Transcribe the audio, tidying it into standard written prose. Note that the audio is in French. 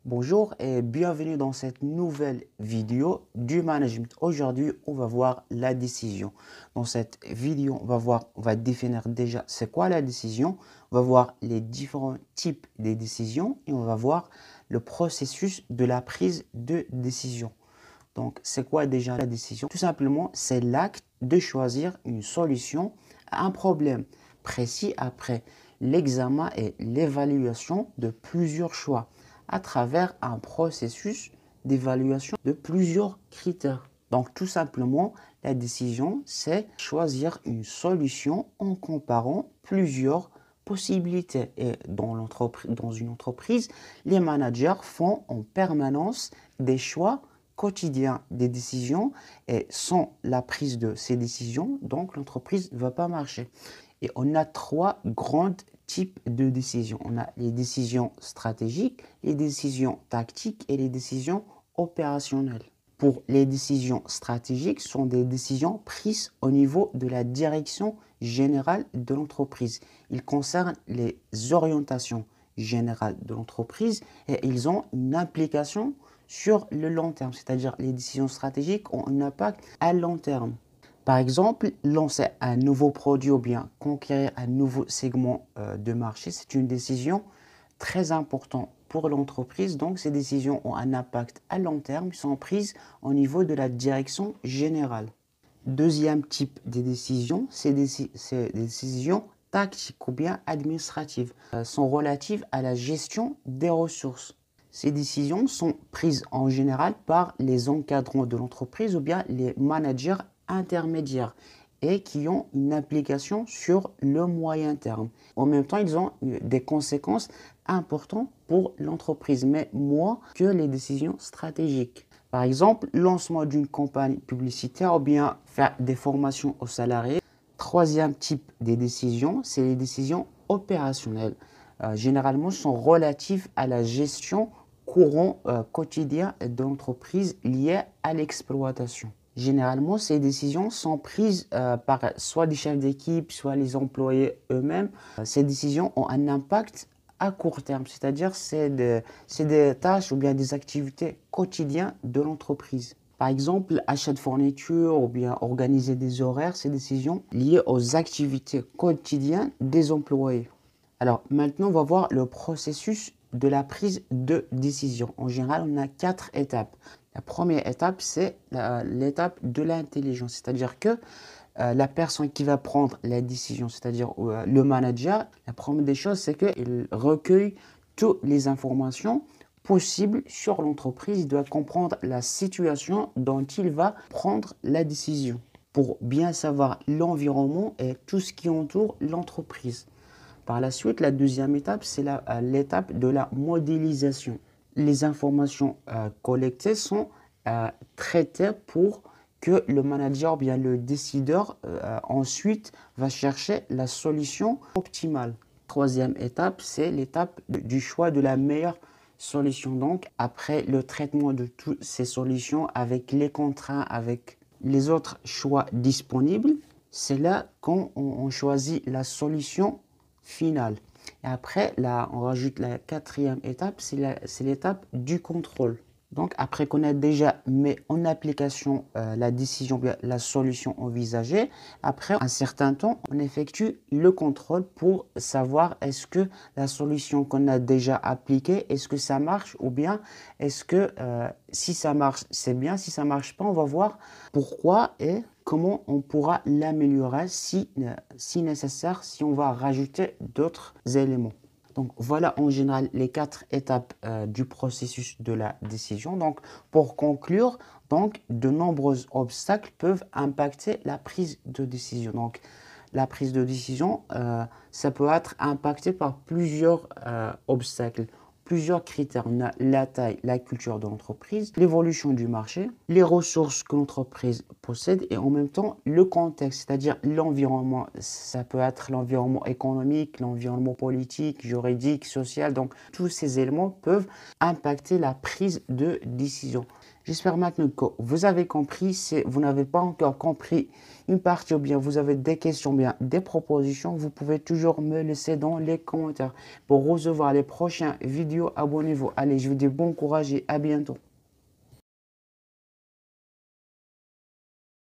Bonjour et bienvenue dans cette nouvelle vidéo du management. Aujourd'hui, on va voir la décision. Dans cette vidéo, on va définir déjà c'est quoi la décision. On va voir les différents types de décisions et on va voir le processus de la prise de décision. Donc, c'est quoi déjà la décision? Tout simplement, c'est l'acte de choisir une solution à un problème précis après l'examen et l'évaluation de plusieurs choix à travers un processus d'évaluation de plusieurs critères. Donc, tout simplement, la décision, c'est choisir une solution en comparant plusieurs possibilités. Et dans une entreprise, les managers font en permanence des choix quotidiens, des décisions, et sans la prise de ces décisions, donc l'entreprise ne va pas marcher. Et on a trois grands types de décisions. On a les décisions stratégiques, les décisions tactiques et les décisions opérationnelles. Pour les décisions stratégiques, ce sont des décisions prises au niveau de la direction générale de l'entreprise. Ils concernent les orientations générales de l'entreprise et ils ont une implication sur le long terme, c'est-à-dire les décisions stratégiques ont un impact à long terme. Par exemple, lancer un nouveau produit ou bien conquérir un nouveau segment de marché, c'est une décision très importante pour l'entreprise. Donc, ces décisions ont un impact à long terme, sont prises au niveau de la direction générale. Deuxième type de décision, c'est des décisions tactiques ou bien administratives, sont relatives à la gestion des ressources. Ces décisions sont prises en général par les encadrants de l'entreprise ou bien les managers intermédiaires et qui ont une application sur le moyen terme. En même temps, ils ont des conséquences importantes pour l'entreprise, mais moins que les décisions stratégiques. Par exemple, lancement d'une campagne publicitaire ou bien faire des formations aux salariés. Troisième type de décisions, c'est les décisions opérationnelles. Généralement, sont relatives à la gestion courant quotidien de l'entreprise liée à l'exploitation. Généralement, ces décisions sont prises par soit des chefs d'équipe, soit les employés eux-mêmes. Ces décisions ont un impact à court terme, c'est-à-dire c'est des tâches ou bien des activités quotidiennes de l'entreprise. Par exemple, achat de fournitures ou bien organiser des horaires, ces décisions liées aux activités quotidiennes des employés. Alors maintenant, on va voir le processus de la prise de décision. En général, on a 4 étapes. La première étape, c'est l'étape de l'intelligence, c'est-à-dire que la personne qui va prendre la décision, c'est-à-dire le manager, la première des choses, c'est qu'il recueille toutes les informations possibles sur l'entreprise. Il doit comprendre la situation dont il va prendre la décision pour bien savoir l'environnement et tout ce qui entoure l'entreprise. Par la suite, la deuxième étape, c'est l'étape de la modélisation. Les informations collectées sont traitées pour que le manager, bien le décideur, ensuite va chercher la solution optimale. Troisième étape, c'est l'étape du choix de la meilleure solution. Donc, après le traitement de toutes ces solutions avec les contraintes, avec les autres choix disponibles, c'est là qu'on choisit la solution finale. Et après, là, on rajoute la quatrième étape, c'est l'étape du contrôle. Donc, après qu'on a déjà mis en application la décision, la solution envisagée, après un certain temps, on effectue le contrôle pour savoir est-ce que la solution qu'on a déjà appliquée, est-ce que ça marche ou bien est-ce que si ça marche, c'est bien, si ça ne marche pas, on va voir pourquoi et comment on pourra l'améliorer si nécessaire, si on va rajouter d'autres éléments. Donc voilà en général les 4 étapes du processus de la décision. Donc pour conclure, donc, de nombreux obstacles peuvent impacter la prise de décision. Donc la prise de décision, ça peut être impacté par plusieurs obstacles. Plusieurs critères. On a la taille, la culture de l'entreprise, l'évolution du marché, les ressources que l'entreprise possède et en même temps le contexte, c'est-à-dire l'environnement. Ça peut être l'environnement économique, l'environnement politique, juridique, social. Donc tous ces éléments peuvent impacter la prise de décision. J'espère maintenant que vous avez compris. Si vous n'avez pas encore compris une partie ou bien vous avez des questions, bien des propositions, vous pouvez toujours me laisser dans les commentaires. Pour recevoir les prochaines vidéos, abonnez-vous. Allez, je vous dis bon courage et à bientôt.